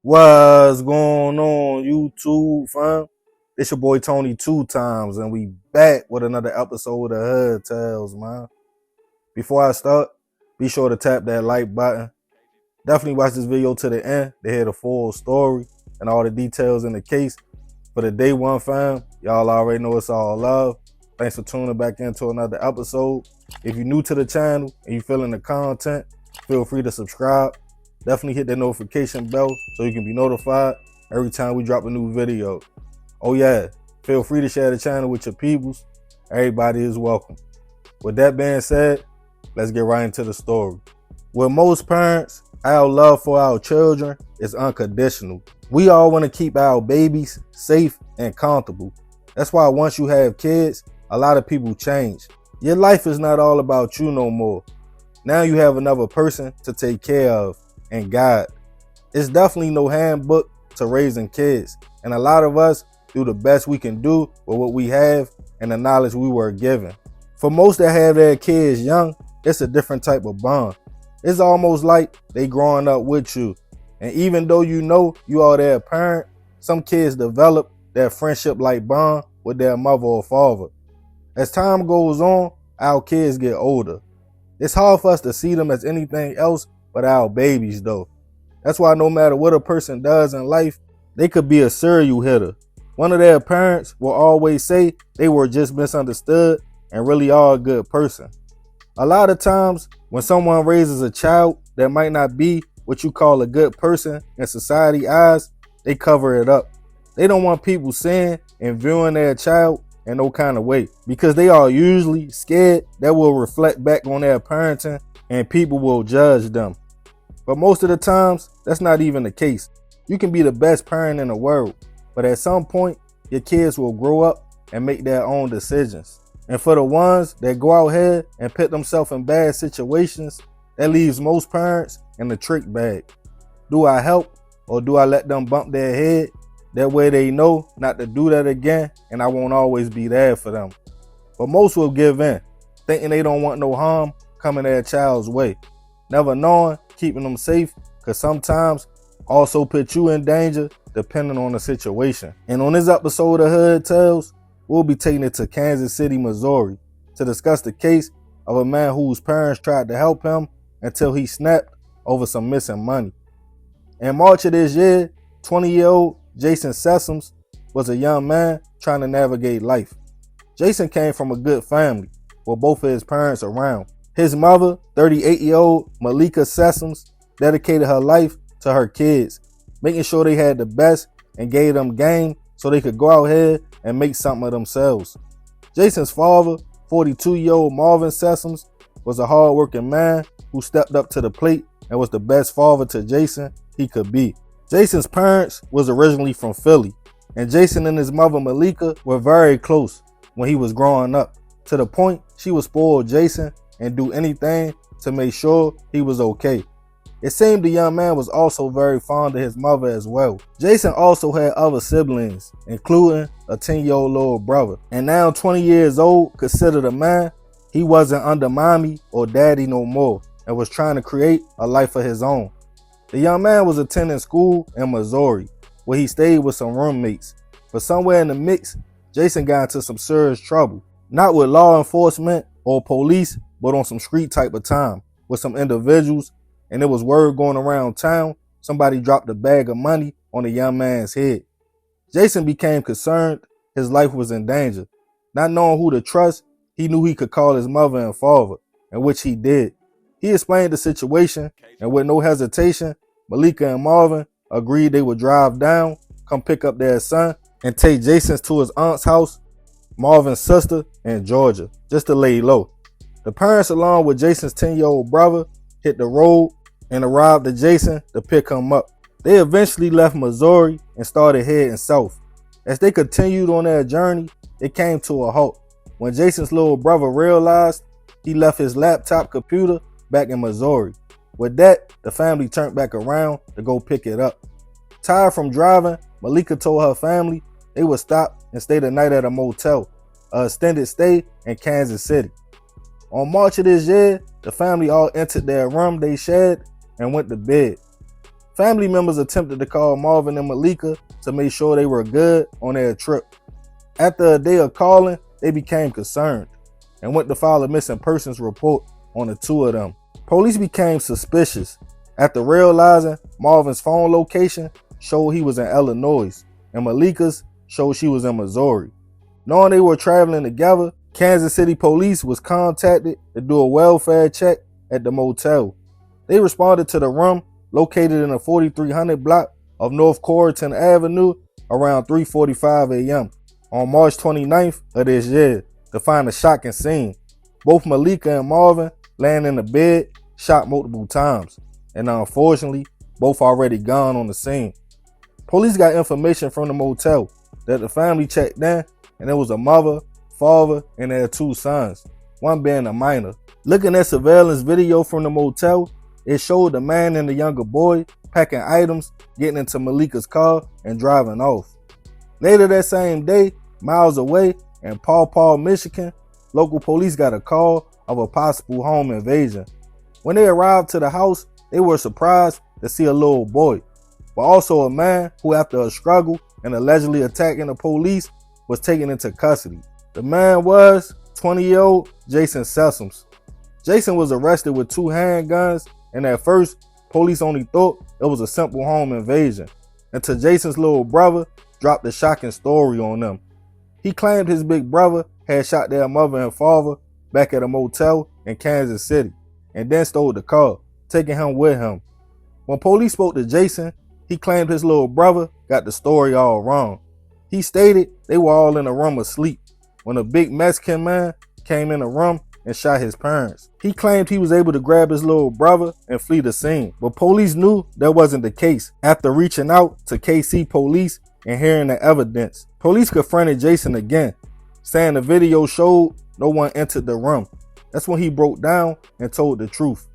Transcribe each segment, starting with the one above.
What's going on, YouTube, fam? It's your boy Tony 2 times, and we back with another episode of Hood Tales, man. Before I start, be sure to tap that like button. Definitely watch this video to the end to hear the full story and all the details in the case. For the day one, fam, y'all already know it's all love. Thanks for tuning back into another episode. If you're new to the channel and you feeling the content, feel free to subscribe. Definitely hit that notification bell so you can be notified every time we drop a new video. Oh yeah, feel free to share the channel with your peoples. Everybody is welcome. With that being said, let's get right into the story. With most parents, our love for our children is unconditional. We all want to keep our babies safe and comfortable. That's why once you have kids, a lot of people change. Your life is not all about you no more. Now you have another person to take care of and guide. It's definitely no handbook to raising kids, and a lot of us do the best we can do with what we have and the knowledge we were given. For most that have their kids young, it's a different type of bond. It's almost like they growing up with you, and even though you know you are their parent, some kids develop that friendship-like bond with their mother or father. As time goes on, our kids get older. It's hard for us to see them as anything else but our babies though. That's why no matter what a person does in life, they could be a serial hitter. One of their parents will always say they were just misunderstood and really are a good person. A lot of times when someone raises a child that might not be what you call a good person in society eyes, they cover it up. They don't want people seeing and viewing their child in no kind of way because they are usually scared that will reflect back on their parenting and people will judge them. But most of the times, that's not even the case. You can be the best parent in the world, but at some point, your kids will grow up and make their own decisions. And for the ones that go out here and put themselves in bad situations, that leaves most parents in the trick bag. Do I help or do I let them bump their head? That way they know not to do that again, and I won't always be there for them. But most will give in, thinking they don't want no harm coming their child's way. Never knowing keeping them safe could sometimes also put you in danger depending on the situation. And on this episode of Hood Tales, we'll be taking it to Kansas City, Missouri to discuss the case of a man whose parents tried to help him until he snapped over some missing money. In March of this year, 20-year-old Jason Sessoms was a young man trying to navigate life. Jason came from a good family with both of his parents around. His mother, 38-year-old Malika Sessoms, dedicated her life to her kids, making sure they had the best and gave them game so they could go out here and make something of themselves. Jason's father, 42-year-old Marvin Sessoms, was a hard-working man who stepped up to the plate and was the best father to Jason he could be. Jason's parents was originally from Philly, and Jason and his mother Malika were very close when he was growing up, to the point she would spoil Jason and do anything to make sure he was okay. It seemed the young man was also very fond of his mother as well. Jason also had other siblings, including a 10-year-old little brother. And now 20 years old, considered a man, he wasn't under mommy or daddy no more and was trying to create a life of his own. The young man was attending school in Missouri, where he stayed with some roommates. But somewhere in the mix, Jason got into some serious trouble. Not with law enforcement or police, but on some street type of time with some individuals, and there was word going around town somebody dropped a bag of money on the young man's head. Jason became concerned his life was in danger. Not knowing who to trust, he knew he could call his mother and father, and which he did. He explained the situation, and with no hesitation, Malika and Marvin agreed they would drive down, come pick up their son, and take Jason to his aunt's house, Marvin's sister, in Georgia, just to lay low. The parents, along with Jason's 10-year-old brother, hit the road and arrived at Jason to pick him up. They eventually left Missouri and started heading south. As they continued on their journey, it came to a halt when Jason's little brother realized he left his laptop computer back in Missouri. With that, the family turned back around to go pick it up. Tired from driving, Malika told her family they would stop and stay the night at a motel, an extended stay in Kansas City. On March of this year, the family all entered their room they shared and went to bed. Family members attempted to call Marvin and Malika to make sure they were good on their trip. After a day of calling, they became concerned and went to file a missing persons report on the two of them. Police became suspicious after realizing Marvin's phone location showed he was in Illinois and Malika's showed she was in Missouri. Knowing they were traveling together, Kansas City police was contacted to do a welfare check at the motel. They responded to the room located in the 4300 block of North Corrigan Avenue around 3:45 a.m. on March 29th of this year to find a shocking scene. Both Malika and Marvin laying in the bed, shot multiple times, and unfortunately, both already gone on the scene. Police got information from the motel that the family checked in, and there was a mother, father, and their two sons, one being a minor. Looking at surveillance video from the motel, it showed the man and the younger boy packing items, getting into Malika's car, and driving off. Later that same day, miles away in Paw Paw, Michigan, local police got a call of a possible home invasion. When they arrived to the house, they were surprised to see a little boy, but also a man who, after a struggle and allegedly attacking the police, was taken into custody. The man was 20-year-old Jason Sessoms. Jason was arrested with 2 handguns, and at first, police only thought it was a simple home invasion, until Jason's little brother dropped a shocking story on them. He claimed his big brother had shot their mother and father back at a motel in Kansas City, and then stole the car, taking him with him. When police spoke to Jason, he claimed his little brother got the story all wrong. He stated they were all in a room asleep when a big Mexican man came in the room and shot his parents. He claimed he was able to grab his little brother and flee the scene, but police knew that wasn't the case. After reaching out to KC police and hearing the evidence, police confronted Jason again, saying the video showed no one entered the room. That's when he broke down and told the truth.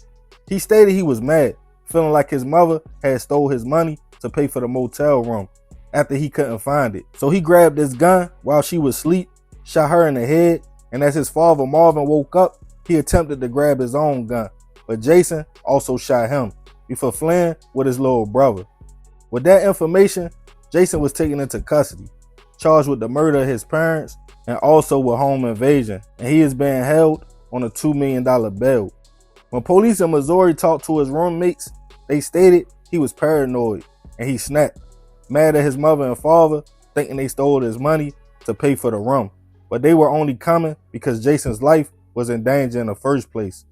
He stated he was mad, feeling like his mother had stole his money to pay for the motel room after he couldn't find it. So he grabbed his gun while she was asleep, shot her in the head, and as his father Marvin woke up, he attempted to grab his own gun, but Jason also shot him before fleeing with his little brother. With that information, Jason was taken into custody, charged with the murder of his parents and also with home invasion, and he is being held on a $2 million bail. When police in Missouri talked to his roommates, they stated he was paranoid and he snapped, mad at his mother and father, thinking they stole his money to pay for the room, but they were only coming because Jason's life was in danger in the first place.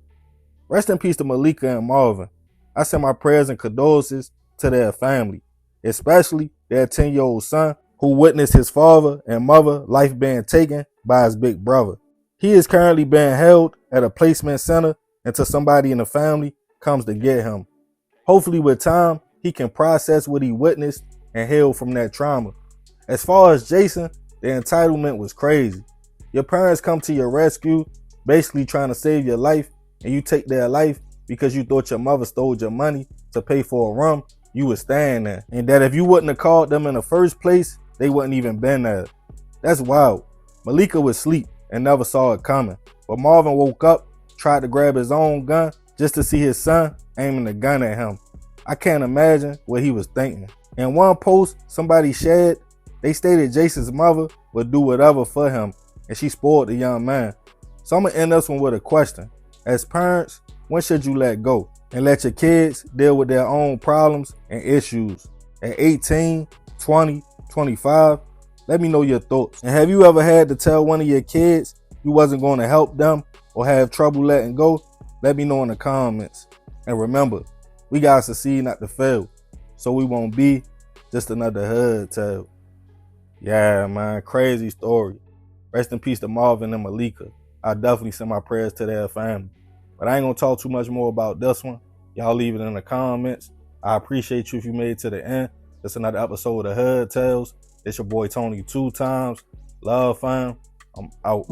Rest in peace to Malika and Marvin. I send my prayers and condolences to their family, especially their 10-year-old son who witnessed his father and mother life being taken by his big brother. He is currently being held at a placement center until somebody in the family comes to get him. Hopefully with time, he can process what he witnessed and heal from that trauma. As far as Jason, the entitlement was crazy. Your parents come to your rescue, basically trying to save your life, and you take their life because you thought your mother stole your money to pay for a room you were staying there, and that if you wouldn't have called them in the first place, they wouldn't even been there. That's wild. Malika was asleep and never saw it coming, but Marvin woke up, tried to grab his own gun just to see his son aiming the gun at him. I can't imagine what he was thinking. In one post somebody shared, they stated Jason's mother would do whatever for him, and she spoiled the young man. So I'm gonna end this one with a question. As parents, when should you let go and let your kids deal with their own problems and issues? At 18, 20, 25, let me know your thoughts. And have you ever had to tell one of your kids you wasn't going to help them or have trouble letting go? Let me know in the comments. And remember, we gotta succeed, not to fail, so we won't be just another hood tale. Yeah, man, crazy story. Rest in peace to Marvin and Malika. I definitely send my prayers to their family. But I ain't gonna talk too much more about this one. Y'all leave it in the comments. I appreciate you if you made it to the end. It's another episode of Hood Tales. It's your boy Tony 2 times. Love, fam. I'm out.